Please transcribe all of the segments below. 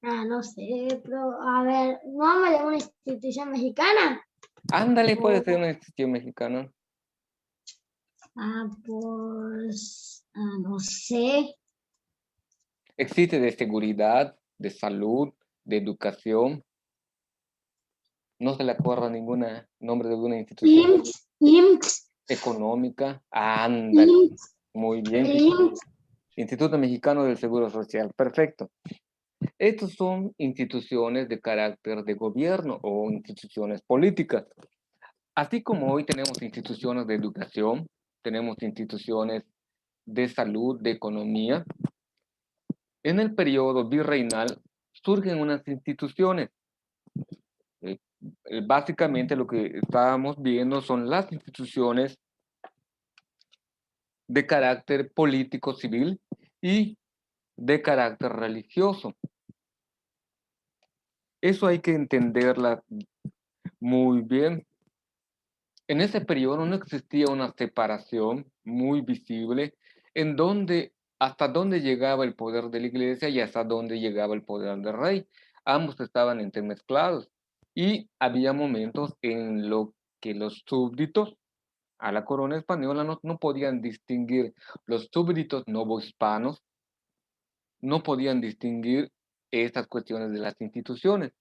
No sé, pero a ver, ¿nombre de una institución mexicana? Ándale, puede O, ser una institución mexicana. pues, no sé. Existe de seguridad, de salud, de educación. No se le acuerda ningún nombre de alguna institución IMSS, IMSS, económica. Ándale, IMSS, muy bien. IMSS. Instituto Mexicano del Seguro Social. Perfecto. Estos son instituciones de carácter de gobierno o instituciones políticas. Así como hoy tenemos instituciones de educación, tenemos instituciones de salud, de economía, en el periodo virreinal surgen unas instituciones. Eh, Básicamente lo que estábamos viendo son las instituciones de carácter político civil y de carácter religioso. Eso hay que entenderla muy bien. En ese periodo no existía una separación muy visible en donde hasta dónde llegaba el poder de la iglesia y hasta dónde llegaba el poder del rey. Ambos estaban entremezclados y había momentos en los que los súbditos a la corona española no podían distinguir, los súbditos novohispanos no podían distinguir estas cuestiones de las instituciones.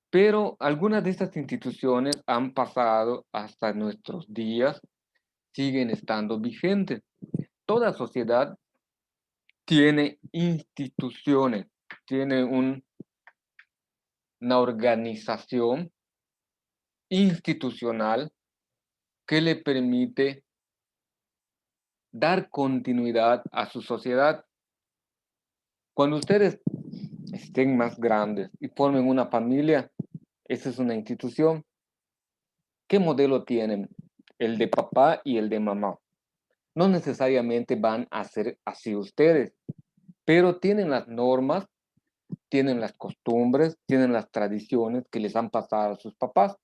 Pero algunas de estas instituciones han pasado hasta nuestros días, siguen estando vigentes. Toda sociedad tiene instituciones, tiene una organización institucional que le permite dar continuidad a su sociedad. Cuando ustedes estén más grandes y formen una familia, esa es una institución. ¿Qué modelo tienen? El de papá y el de mamá. No necesariamente van a ser así ustedes, pero tienen las normas, tienen las costumbres, tienen las tradiciones que les han pasado a sus papás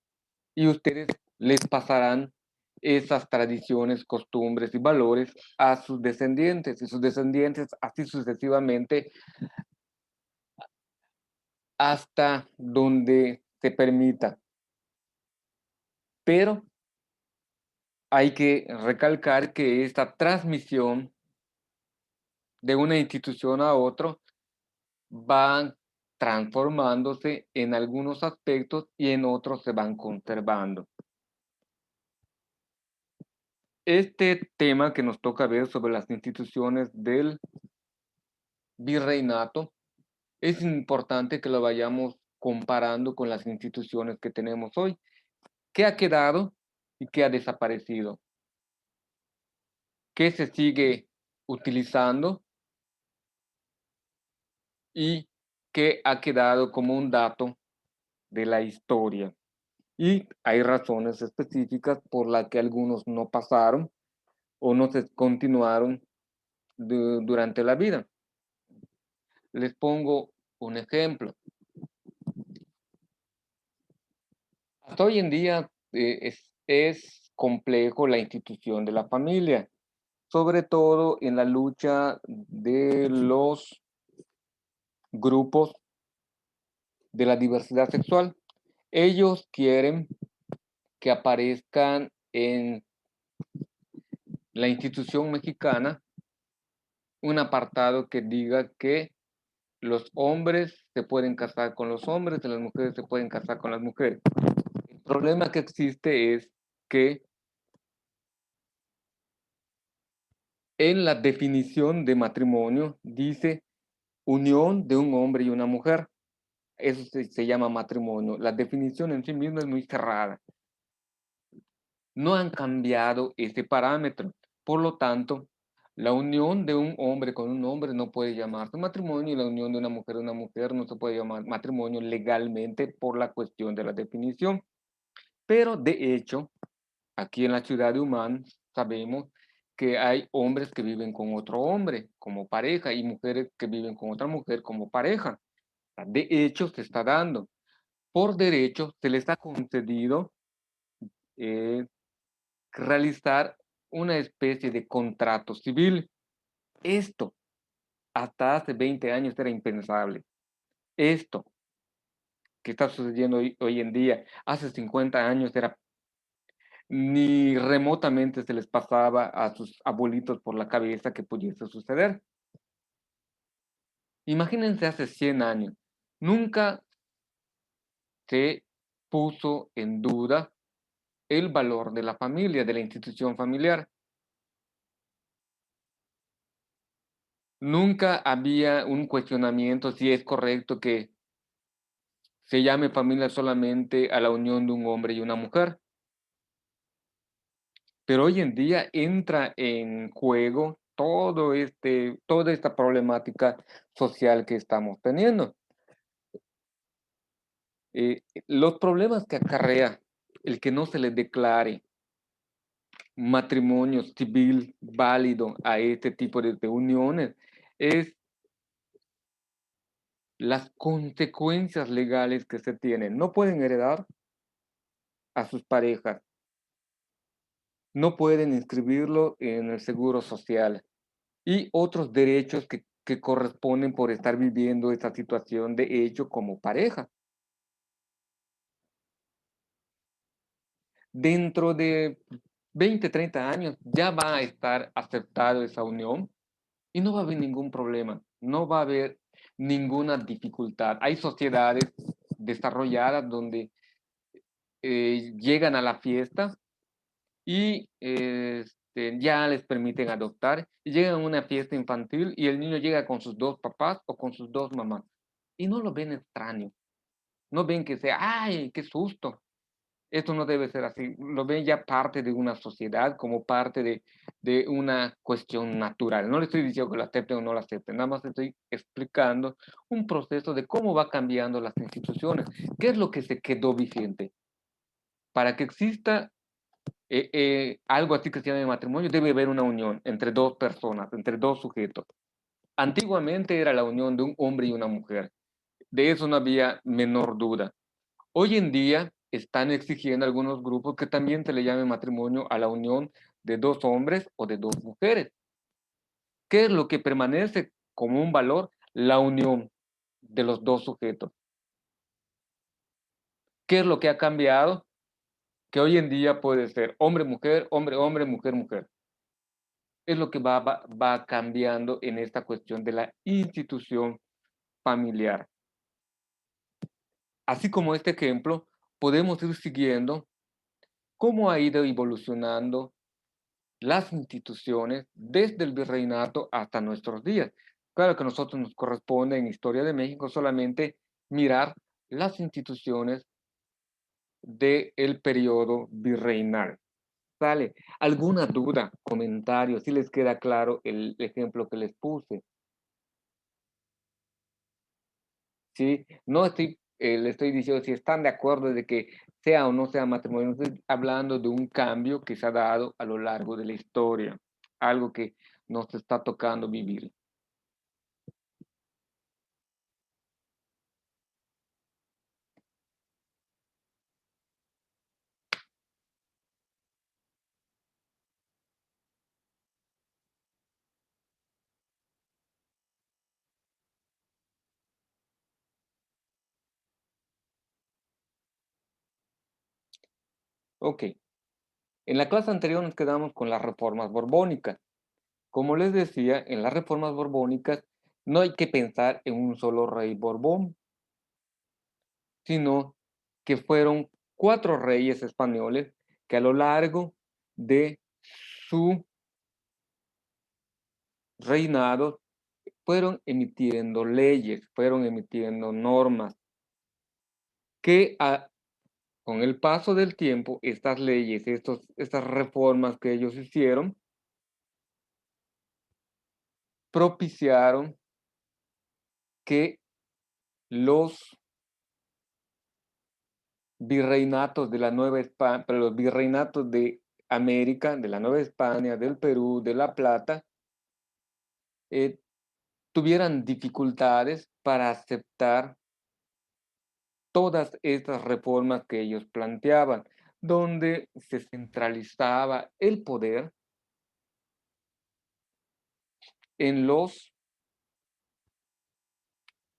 y ustedes les pasarán esas tradiciones, costumbres y valores a sus descendientes y sus descendientes así sucesivamente hasta donde se permita. Pero hay que recalcar que esta transmisión de una institución a otra van transformándose en algunos aspectos y en otros se van conservando. Este tema que nos toca ver sobre las instituciones del virreinato es importante que lo vayamos comparando con las instituciones que tenemos hoy. ¿Qué ha quedado y qué ha desaparecido? ¿Qué se sigue utilizando y qué ha quedado como un dato de la historia? Y hay razones específicas por las que algunos no pasaron o no se continuaron durante la vida. Les pongo un ejemplo. Hasta hoy en día es complejo la institución de la familia, sobre todo en la lucha de los grupos de la diversidad sexual. Ellos quieren que aparezcan en la institución mexicana un apartado que diga que los hombres se pueden casar con los hombres y las mujeres se pueden casar con las mujeres. El problema que existe es que en la definición de matrimonio dice unión de un hombre y una mujer. Eso se llama matrimonio. La definición en sí misma es muy cerrada. No han cambiado ese parámetro. Por lo tanto, la unión de un hombre con un hombre no puede llamarse matrimonio y la unión de una mujer no se puede llamar matrimonio legalmente por la cuestión de la definición. Pero de hecho, aquí en la ciudad de Humán sabemos que hay hombres que viven con otro hombre como pareja y mujeres que viven con otra mujer como pareja. De hecho, se está dando. Por derecho, se les ha concedido eh, realizar una especie de contrato civil. Esto hasta hace 20 años era impensable. Esto que está sucediendo hoy en día, hace 50 años era ni remotamente se les pasaba a sus abuelitos por la cabeza que pudiese suceder. Imagínense hace 100 años, nunca se puso en duda el valor de la familia, de la institución familiar. Nunca había un cuestionamiento si es correcto que se llame familia solamente a la unión de un hombre y una mujer. Pero hoy en día entra en juego toda esta problemática social que estamos teniendo. Los problemas que acarrea el que no se le declare matrimonio civil válido a este tipo de uniones es las consecuencias legales que se tienen. No pueden heredar a sus parejas, no pueden inscribirlo en el seguro social y otros derechos que corresponden por estar viviendo esta situación de hecho como pareja. Dentro de 20, 30 años ya va a estar aceptado esa unión y no va a haber ningún problema, no va a haber ninguna dificultad. Hay sociedades desarrolladas donde llegan a la fiesta y ya les permiten adoptar, y llegan a una fiesta infantil y el niño llega con sus dos papás o con sus dos mamás y no lo ven extraño, no ven que sea, ay, qué susto. Esto no debe ser así, lo ven ya parte de una sociedad, como parte de una cuestión natural. No le estoy diciendo que lo acepten o no lo acepten, nada más estoy explicando un proceso de cómo va cambiando las instituciones, qué es lo que se quedó vigente. Para que exista algo así que se llama matrimonio, debe haber una unión entre dos personas, entre dos sujetos. Antiguamente era la unión de un hombre y una mujer, de eso no había menor duda. Hoy en día están exigiendo algunos grupos que también se le llame matrimonio a la unión de dos hombres o de dos mujeres. ¿Qué es lo que permanece como un valor? La unión de los dos sujetos. ¿Qué es lo que ha cambiado? Que hoy en día puede ser hombre-mujer, hombre-hombre, mujer-mujer. Es lo que va cambiando en esta cuestión de la institución familiar. Así como este ejemplo, podemos ir siguiendo cómo ha ido evolucionando las instituciones desde el virreinato hasta nuestros días. Claro que a nosotros nos corresponde en Historia de México solamente mirar las instituciones del periodo virreinal. ¿Sale? ¿Alguna duda, comentario? Si les queda claro el ejemplo que les puse. ¿Sí? No estoy, le estoy diciendo si están de acuerdo de que sea o no sea matrimonio, estoy hablando de un cambio que se ha dado a lo largo de la historia, algo que nos está tocando vivir. Ok, en la clase anterior nos quedamos con las reformas borbónicas. Como les decía, en las reformas borbónicas no hay que pensar en un solo rey Borbón, sino que fueron 4 reyes españoles que a lo largo de su reinado fueron emitiendo leyes, fueron emitiendo normas que con el paso del tiempo, estas leyes, estas reformas que ellos hicieron, propiciaron que los virreinatos de la Nueva España, pero los virreinatos de América, de la Nueva España, del Perú, de La Plata, eh, tuvieran dificultades para aceptar todas estas reformas que ellos planteaban, donde se centralizaba el poder en los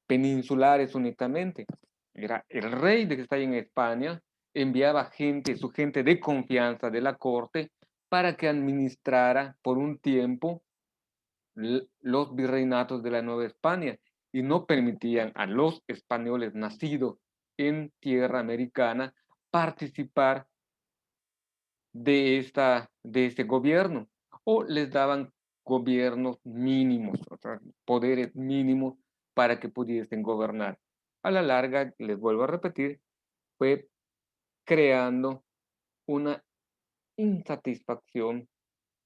peninsulares únicamente. Era el rey de que está ahí en España, enviaba gente, su gente de confianza de la corte, para que administrara por un tiempo los virreinatos de la Nueva España y no permitían a los españoles nacidos en tierra americana participar de este gobierno, o les daban gobiernos mínimos, o sea, poderes mínimos para que pudiesen gobernar. A la larga, les vuelvo a repetir, fue creando una insatisfacción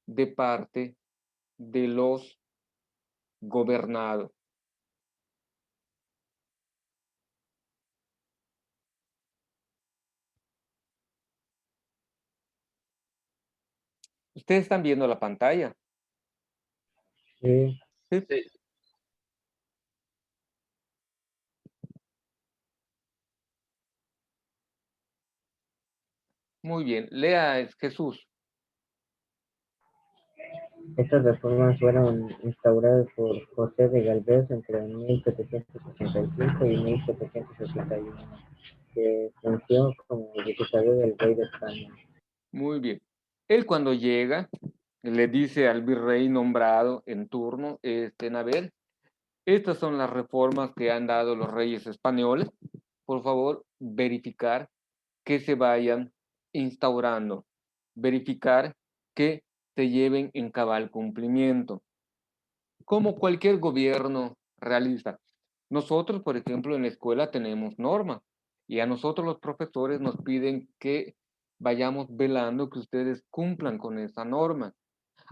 de parte de los gobernados. Ustedes están viendo la pantalla. Sí. ¿Sí? Sí. Muy bien. Lea, Jesús. Estas reformas fueron instauradas por José de Galvez entre 1785 y 1781, que fungió como diputado del rey de España. Muy bien. Él cuando llega, le dice al virrey nombrado en turno, Nabel, estas son las reformas que han dado los reyes españoles. Por favor, verificar que se vayan instaurando, verificar que se lleven en cabal cumplimiento, como cualquier gobierno realiza. Nosotros, por ejemplo, en la escuela tenemos normas y a nosotros los profesores nos piden que vayamos velando que ustedes cumplan con esa norma.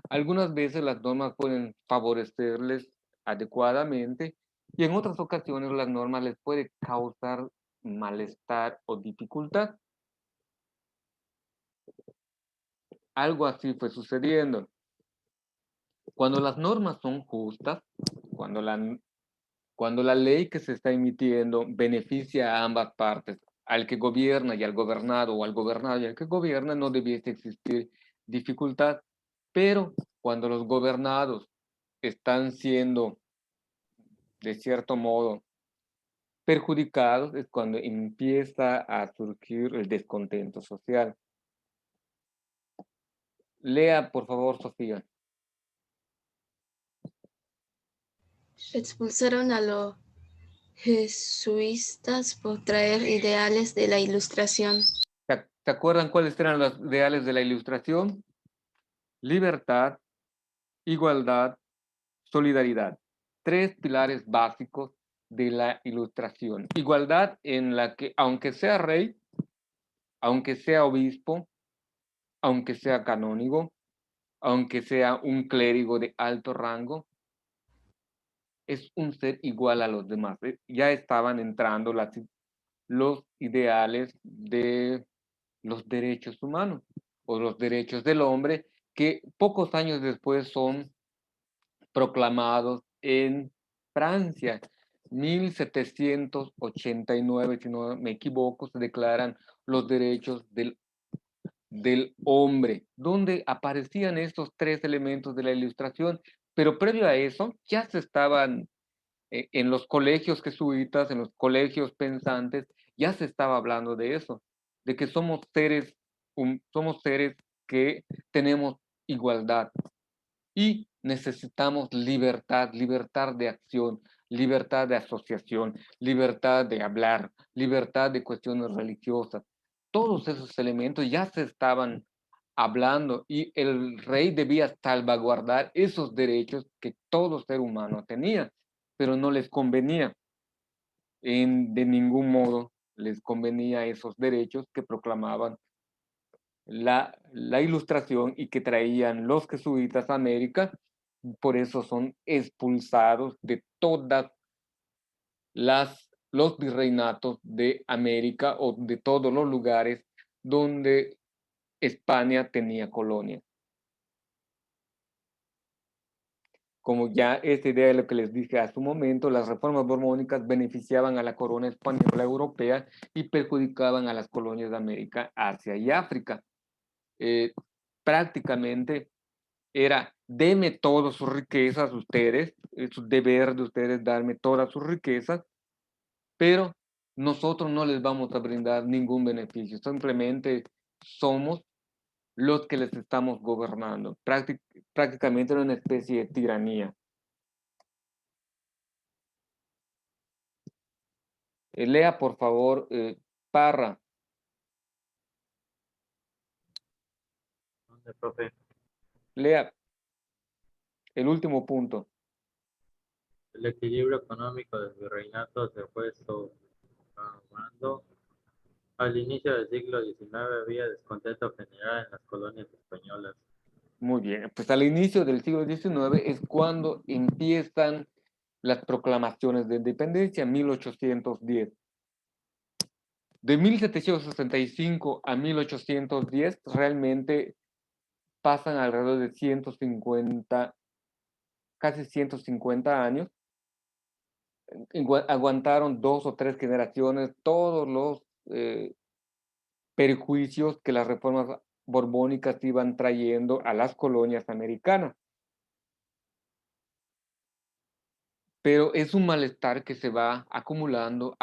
Algunas veces las normas pueden favorecerles adecuadamente y en otras ocasiones las normas les puede causar malestar o dificultad. Algo así fue sucediendo. Cuando las normas son justas, cuando la ley que se está emitiendo beneficia a ambas partes, al que gobierna y al gobernado, o al gobernado y al que gobierna, no debiese existir dificultad. Pero cuando los gobernados están siendo, de cierto modo, perjudicados, es cuando empieza a surgir el descontento social. Lea, por favor, Sofía. Expulsaron a los jesuitas por traer ideales de la Ilustración. ¿Se acuerdan cuáles eran los ideales de la Ilustración? Libertad, igualdad, solidaridad. Tres pilares básicos de la Ilustración. Igualdad en la que, aunque sea rey, aunque sea obispo, aunque sea canónigo, aunque sea un clérigo de alto rango, es un ser igual a los demás. Ya estaban entrando los ideales de los derechos humanos o los derechos del hombre, que pocos años después son proclamados en Francia. 1789, si no me equivoco, se declaran los derechos del hombre, donde aparecían estos tres elementos de la Ilustración, pero previo a eso ya se estaban en los colegios jesuitas, en los colegios pensantes, ya se estaba hablando de eso, de que somos seres que tenemos igualdad y necesitamos libertad, libertad de acción, libertad de asociación, libertad de hablar, libertad de cuestiones religiosas. Todos esos elementos ya se estaban hablando y el rey debía salvaguardar esos derechos que todo ser humano tenía, pero no les convenía, de ningún modo les convenía esos derechos que proclamaban la Ilustración y que traían los jesuitas a América. Por eso son expulsados de todas los virreinatos de América o de todos los lugares donde España tenía colonias. Como ya esta idea de lo que les dije hace un momento, las reformas borbónicas beneficiaban a la corona española europea y perjudicaban a las colonias de América, Asia y África. Prácticamente era, deme todas sus riquezas ustedes, es su deber de ustedes darme todas sus riquezas, pero nosotros no les vamos a brindar ningún beneficio, simplemente somos los que les estamos gobernando, prácticamente una especie de tiranía. Lea, por favor, Parra. ¿Dónde, profe? Lea el último punto. El equilibrio económico del virreinato se fue socavando. Al inicio del siglo XIX había descontento general en las colonias españolas. Muy bien, pues al inicio del siglo XIX es cuando empiezan las proclamaciones de independencia, 1810. De 1765 a 1810 realmente pasan alrededor de 150, casi 150 años. Aguantaron 2 o 3 generaciones todos los perjuicios que las reformas borbónicas iban trayendo a las colonias americanas. Pero es un malestar que se va acumulando,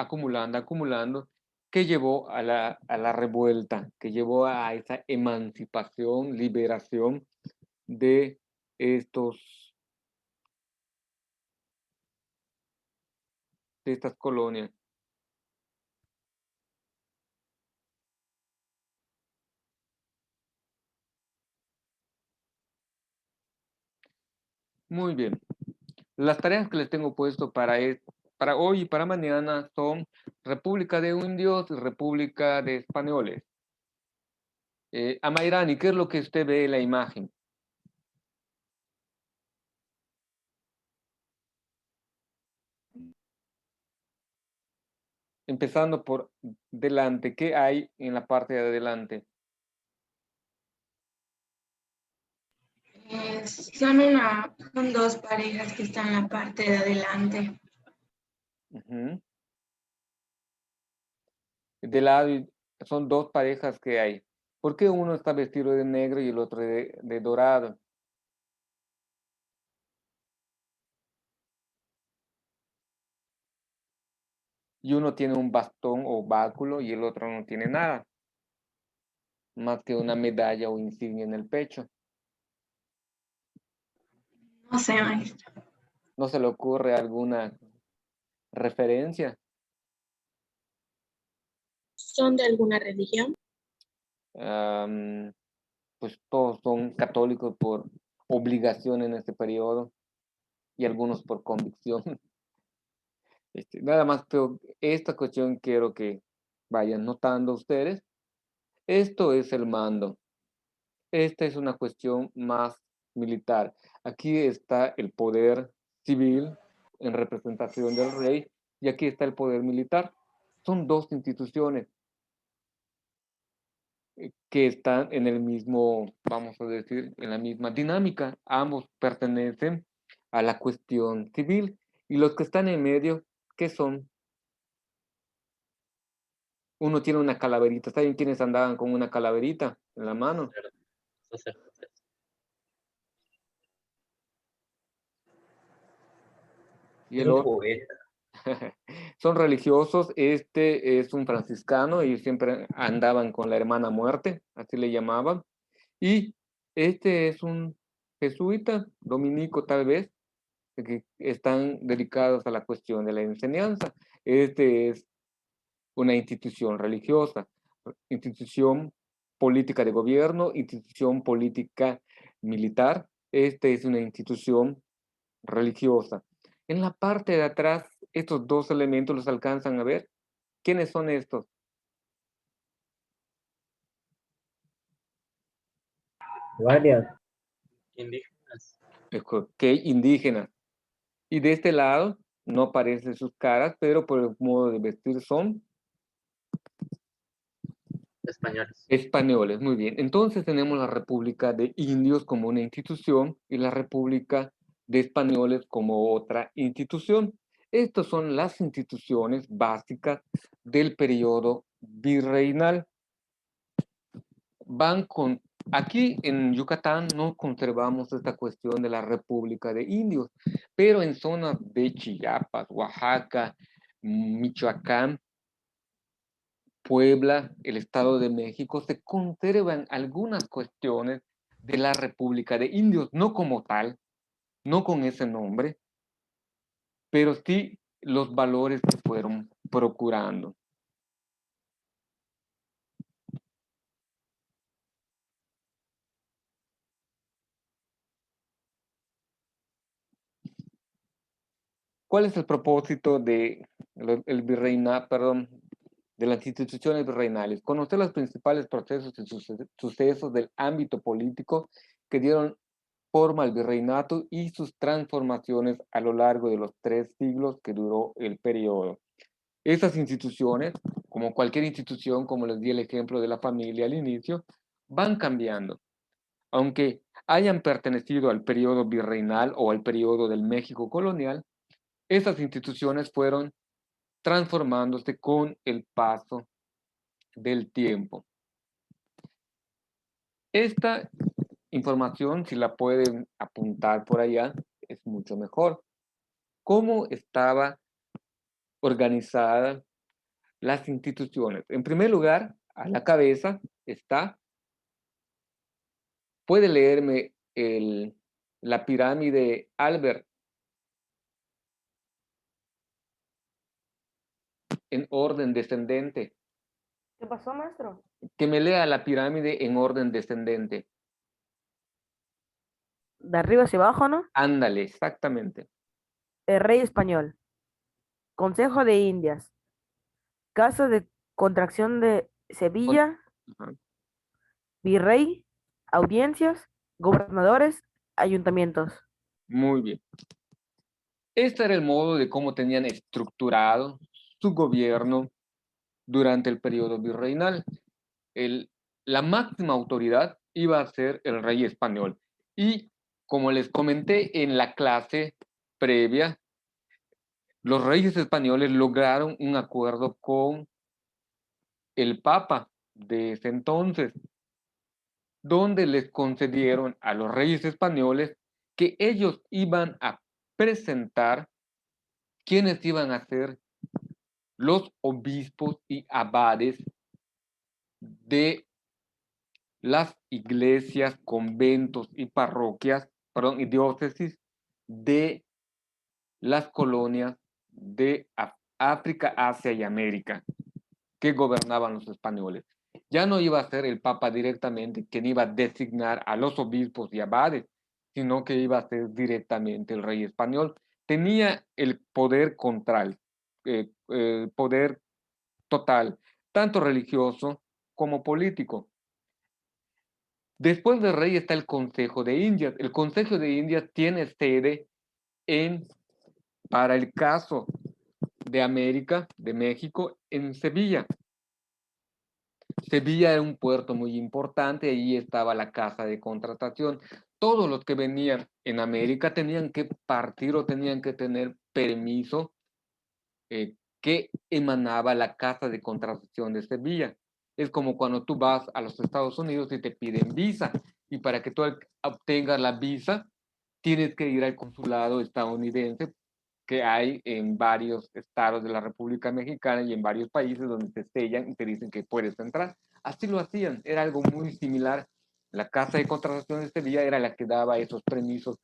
que llevó a la revuelta, que llevó a esa emancipación, liberación de estas colonias. Muy bien. Las tareas que les tengo puesto para hoy y para mañana son República de Indios y República de Españoles. Amairani, ¿qué es lo que usted ve en la imagen? Empezando por delante, ¿qué hay en la parte de adelante? Son dos parejas que están en la parte de adelante. Uh-huh. De lado son dos parejas que hay. ¿Por qué uno está vestido de negro y el otro de dorado? Y uno tiene un bastón o báculo y el otro no tiene nada, más que una medalla o insignia en el pecho. No sé, maestro. ¿No se le ocurre alguna referencia? ¿Son de alguna religión? Pues todos son católicos por obligación en este periodo y algunos por convicción. Nada más, pero esta cuestión quiero que vayan notando ustedes. Esto es el mando. Esta es una cuestión más militar. Aquí está el poder civil en representación del rey y aquí está el poder militar. Son dos instituciones que están en el mismo, vamos a decir, en la misma dinámica. Ambos pertenecen a la cuestión civil y los que están en medio, ¿qué son? Uno tiene una calaverita. ¿Saben quiénes andaban con una calaverita en la mano? Sacerdotes. Y el otro. Son religiosos. Este es un franciscano y siempre andaban con la hermana muerte, así le llamaban. Y este es un jesuita, dominico tal vez, que están dedicados a la cuestión de la enseñanza. Este es una institución religiosa, institución política de gobierno, institución política militar. Esta es una institución religiosa. En la parte de atrás, estos dos elementos los alcanzan a ver. ¿Quiénes son estos? Varias. Indígenas. ¿Qué? Indígenas. Y de este lado no aparecen sus caras, pero por el modo de vestir son Españoles. españoles. Muy bien. Entonces tenemos la República de Indios como una institución y la República de Españoles como otra institución. Estas son las instituciones básicas del periodo virreinal. Aquí en Yucatán no conservamos esta cuestión de la República de Indios, pero en zonas de Chiapas, Oaxaca, Michoacán, Puebla, el Estado de México, se conservan algunas cuestiones de la República de Indios, no como tal, no con ese nombre, pero sí los valores que fueron procurando. ¿Cuál es el propósito de perdón, de las instituciones virreinales? Conocer los principales procesos y sucesos del ámbito político que dieron forma al virreinato y sus transformaciones a lo largo de los 3 siglos que duró el periodo. Estas instituciones, como cualquier institución, como les di el ejemplo de la familia al inicio, van cambiando. Aunque hayan pertenecido al periodo virreinal o al periodo del México colonial, estas instituciones fueron transformándose con el paso del tiempo. Esta información, si la pueden apuntar por allá, es mucho mejor. ¿Cómo estaba organizadas las instituciones? En primer lugar, a la cabeza está, puede leerme la pirámide Albert en orden descendente. ¿Qué pasó, maestro? Que me lea la pirámide en orden descendente. De arriba hacia abajo, ¿no? Ándale, exactamente. El rey español. Consejo de Indias. Casa de Contracción de Sevilla. Ajá. Virrey. Audiencias. Gobernadores. Ayuntamientos. Muy bien. Este era el modo de cómo tenían estructurado su gobierno durante el periodo virreinal. La máxima autoridad iba a ser el rey español. Y como les comenté en la clase previa, los reyes españoles lograron un acuerdo con el Papa de ese entonces, donde les concedieron a los reyes españoles que ellos iban a presentar quiénes iban a ser los obispos y abades de las iglesias, conventos y parroquias, perdón, y diócesis de las colonias de África, Asia y América que gobernaban los españoles. Ya no iba a ser el Papa directamente quien iba a designar a los obispos y abades, sino que iba a ser directamente el rey español. Tenía el poder poder total, tanto religioso como político. Después del rey está el Consejo de Indias. El Consejo de Indias tiene sede para el caso de América, de México, en Sevilla. Sevilla era un puerto muy importante, ahí estaba la casa de contratación. Todos los que venían en América tenían que partir o tenían que tener permiso que emanaba la casa de contratación de Sevilla. Es como cuando tú vas a los Estados Unidos y te piden visa, y para que tú obtengas la visa, tienes que ir al consulado estadounidense que hay en varios estados de la República Mexicana y en varios países donde te sellan y te dicen que puedes entrar. Así lo hacían, era algo muy similar. La casa de contratación de Sevilla era la que daba esos permisos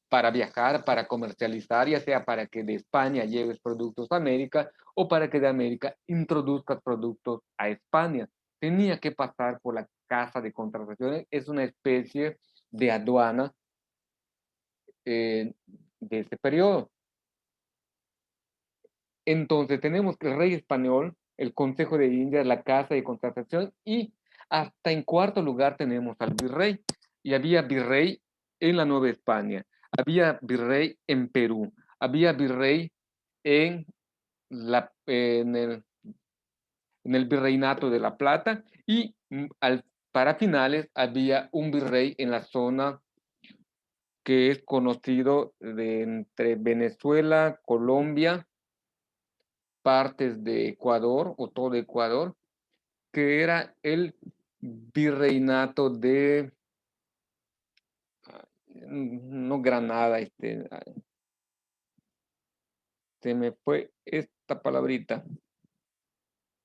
para viajar, para comercializar, ya sea para que de España lleves productos a América o para que de América introduzcas productos a España. Tenía que pasar por la casa de contrataciones, es una especie de aduana de este periodo. Entonces tenemos que el rey español, el Consejo de Indias, la Casa de Contratación y hasta en cuarto lugar tenemos al virrey. Y había virrey en la Nueva España, había virrey en Perú, había virrey en, en el virreinato de La Plata y para finales había un virrey en la zona que es conocido entre Venezuela, Colombia, partes de Ecuador o todo Ecuador, que era el virreinato de, no Granada, se me fue esta palabrita,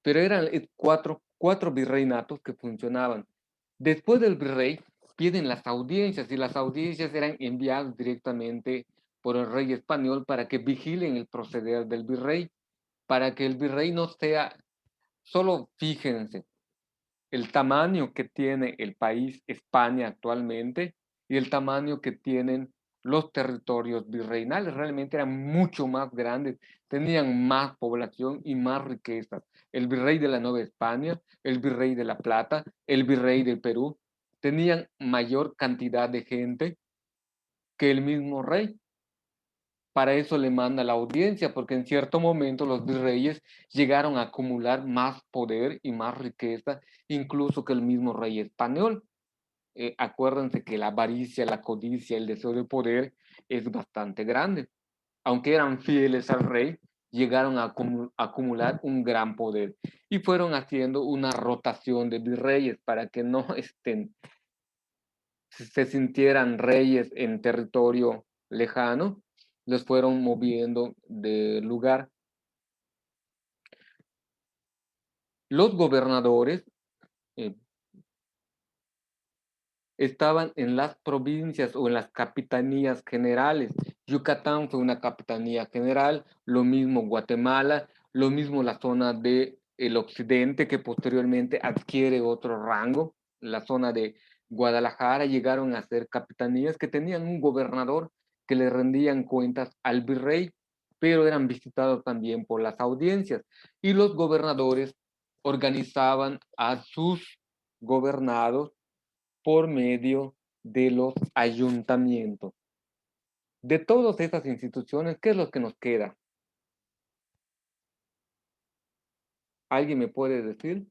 pero eran cuatro virreinatos que funcionaban. Después del virrey, piden las audiencias, y las audiencias eran enviadas directamente por el rey español para que vigilen el proceder del virrey, para que el virrey no sea, solo fíjense, el tamaño que tiene el país España actualmente y el tamaño que tienen los territorios virreinales. Realmente eran mucho más grandes, tenían más población y más riquezas. El virrey de la Nueva España, el virrey de La Plata, el virrey del Perú, tenían mayor cantidad de gente que el mismo rey. Para eso le manda la audiencia, porque en cierto momento los virreyes llegaron a acumular más poder y más riqueza, incluso que el mismo rey español. Acuérdense que la avaricia, la codicia, el deseo de poder es bastante grande. Aunque eran fieles al rey, llegaron a acumular un gran poder y fueron haciendo una rotación de virreyes para que no se sintieran reyes en territorio lejano, los fueron moviendo de lugar. Los gobernadores eh, estaban en las provincias o en las capitanías generales. Yucatán fue una capitanía general, lo mismo Guatemala, lo mismo la zona del occidente, que posteriormente adquiere otro rango. La zona de Guadalajara llegaron a ser capitanías que tenían un gobernador que le rendían cuentas al virrey, pero eran visitados también por las audiencias. Y los gobernadores organizaban a sus gobernados por medio de los ayuntamientos. De todas estas instituciones, ¿qué es lo que nos queda? ¿Alguien me puede decir?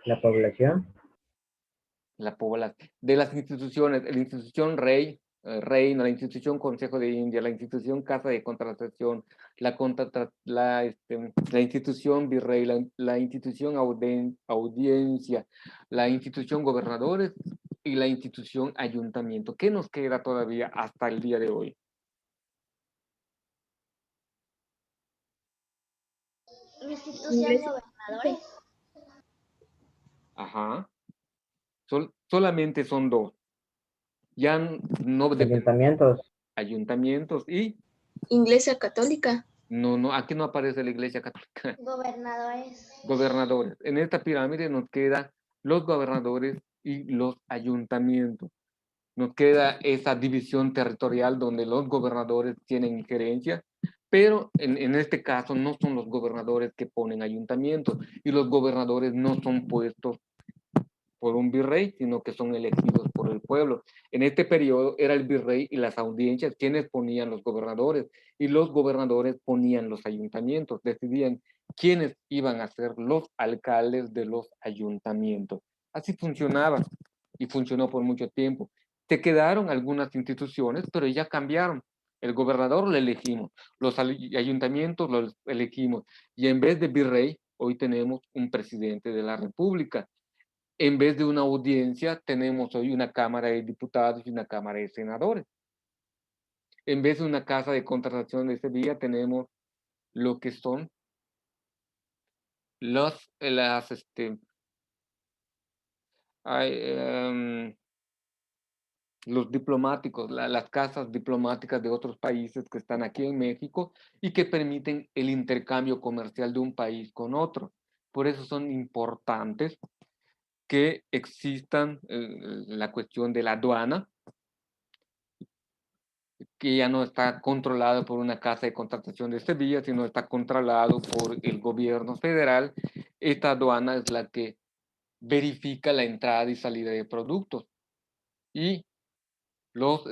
La población, La población. De las instituciones, la institución rey, reino, la institución Consejo de India, la institución Casa de Contratación, la institución virrey, la institución audiencia, la institución gobernadores y la institución ayuntamiento. ¿Qué nos queda todavía hasta el día de hoy? Institución gobernadores. Ajá. Solamente son dos. Ya no ayuntamientos, ayuntamientos y Iglesia Católica. no, aquí no aparece la Iglesia Católica. Gobernadores. Gobernadores. En esta pirámide nos quedan los gobernadores y los ayuntamientos. Nos queda esa división territorial donde los gobernadores tienen injerencia, pero en este caso no son los gobernadores que ponen ayuntamientos, y los gobernadores no son puestos por un virrey, sino que son elegidos por el pueblo. En este periodo era el virrey y las audiencias quienes ponían los gobernadores, y los gobernadores ponían los ayuntamientos, decidían quiénes iban a ser los alcaldes de los ayuntamientos. Así funcionaba y funcionó por mucho tiempo. Se quedaron algunas instituciones, pero ya cambiaron. El gobernador lo elegimos, los ayuntamientos los elegimos, y en vez de virrey, hoy tenemos un presidente de la República. En vez de una audiencia, tenemos hoy una Cámara de Diputados y una Cámara de Senadores. En vez de una casa de contratación de Sevilla, tenemos lo que son los diplomáticos, las casas diplomáticas de otros países que están aquí en México y que permiten el intercambio comercial de un país con otro. Por eso son importantes que existan la cuestión de la aduana, que ya no está controlado por una casa de contratación de Sevilla, sino está controlado por el gobierno federal. Esta aduana es la que verifica la entrada y salida de productos. Y los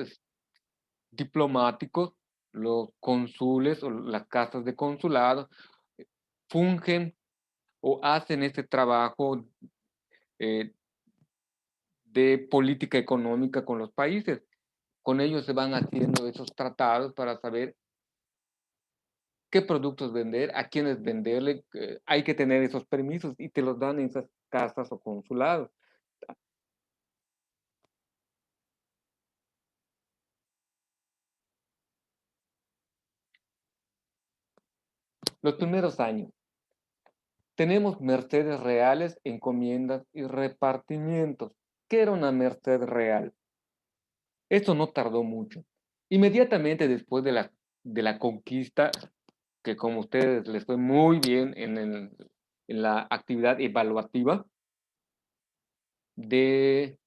diplomáticos, los cónsules o las casas de consulado fungen o hacen este trabajo de política económica con los países. Con ellos se van haciendo esos tratados para saber qué productos vender, a quiénes venderle. Hay que tener esos permisos y te los dan en esas casas o consulados. Los primeros años. Tenemos mercedes reales, encomiendas y repartimientos. ¿Qué era una merced real? Esto no tardó mucho. Inmediatamente después de la conquista, que como ustedes les fue muy bien en la actividad evaluativa de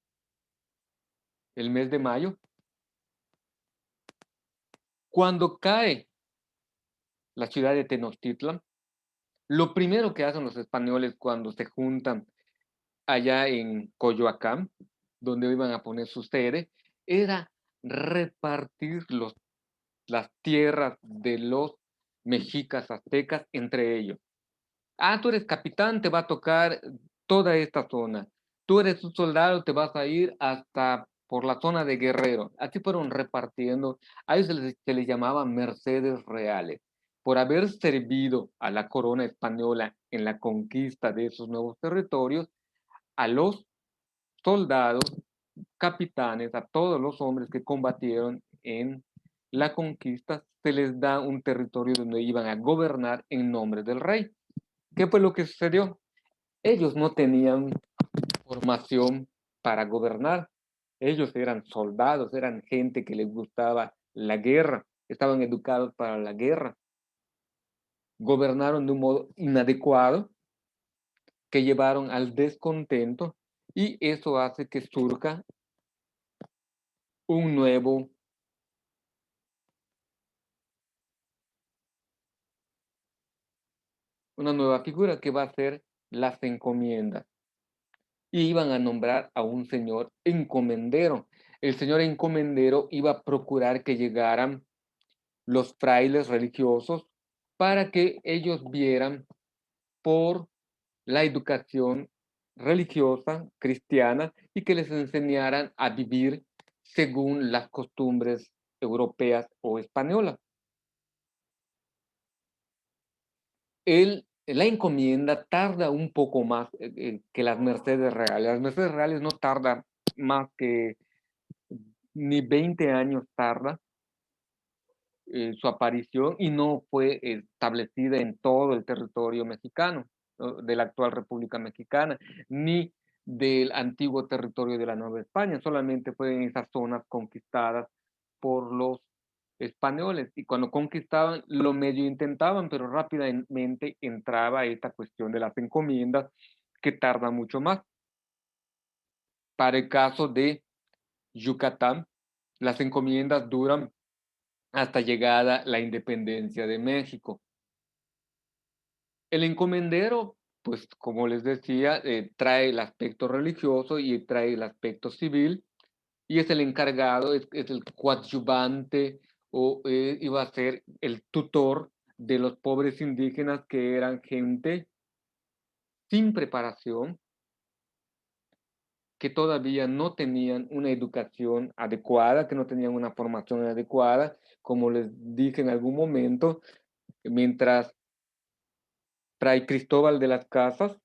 el mes de mayo, cuando cae la ciudad de Tenochtitlan, lo primero que hacen los españoles cuando se juntan allá en Coyoacán, donde iban a poner su sede, era repartir las tierras de los mexicas aztecas entre ellos. Ah, tú eres capitán, te va a tocar toda esta zona. Tú eres un soldado, te vas a ir hasta por la zona de Guerrero. Así fueron repartiendo. A ellos se les llamaba mercedes reales. Por haber servido a la corona española en la conquista de esos nuevos territorios, a los soldados, capitanes, a todos los hombres que combatieron en la conquista, se les da un territorio donde iban a gobernar en nombre del rey. ¿Qué fue lo que sucedió? Ellos no tenían formación para gobernar. Ellos eran soldados, eran gente que les gustaba la guerra, estaban educados para la guerra. Gobernaron de un modo inadecuado que llevaron al descontento y eso hace que surja un nuevo una nueva figura que va a ser las encomiendas. Y iban a nombrar a un señor encomendero. El señor encomendero iba a procurar que llegaran los frailes religiosos para que ellos vieran por la educación religiosa cristiana y que les enseñaran a vivir según las costumbres europeas o españolas. La encomienda tarda un poco más que las mercedes reales. Las mercedes reales no tardan más que ni 20 años tarda su aparición y no fue establecida en todo el territorio mexicano, ¿no? De la actual República Mexicana, ni del antiguo territorio de la Nueva España, solamente fue en esas zonas conquistadas por los españoles y cuando conquistaban lo medio intentaban, pero rápidamente entraba esta cuestión de las encomiendas que tarda mucho más. Para el caso de Yucatán, las encomiendas duran hasta llegada la independencia de México. El encomendero, pues como les decía, trae el aspecto religioso y trae el aspecto civil y es el encargado, es el coadyuvante o iba a ser el tutor de los pobres indígenas que eran gente sin preparación, que todavía no tenían una educación adecuada, que no tenían una formación adecuada, como les dije en algún momento, mientras Fray Cristóbal de las Casas,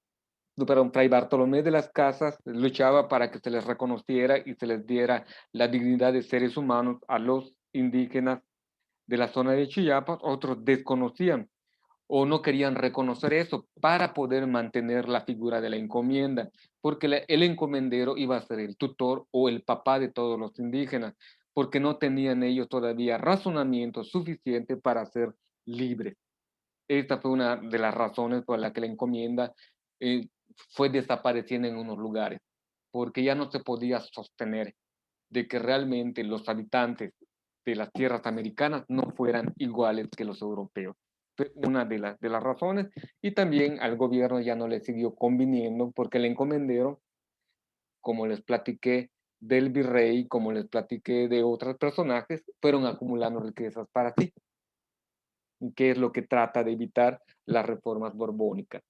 perdón, Fray Bartolomé de las Casas luchaba para que se les reconociera y se les diera la dignidad de seres humanos a los indígenas de la zona de Chiapas, otros desconocían o no querían reconocer eso para poder mantener la figura de la encomienda, porque el encomendero iba a ser el tutor o el papá de todos los indígenas, porque no tenían ellos todavía razonamiento suficiente para ser libres. Esta fue una de las razones por la que la encomienda fue desapareciendo en unos lugares, porque ya no se podía sostener de que realmente los habitantes de las tierras americanas no fueran iguales que los europeos. Fue una de las razones y también al gobierno ya no le siguió conviniendo porque el encomendero, como les platiqué del virrey, como les platiqué de otros personajes, fueron acumulando riquezas para sí, que es lo que trata de evitar las reformas borbónicas.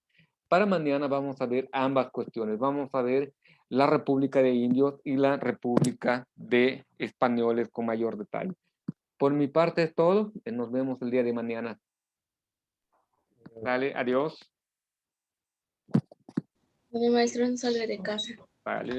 Para mañana vamos a ver ambas cuestiones. Vamos a ver la República de Indios y la República de Españoles con mayor detalle. Por mi parte es todo. Nos vemos el día de mañana. Dale, adiós. El maestro no salga de casa. Vale.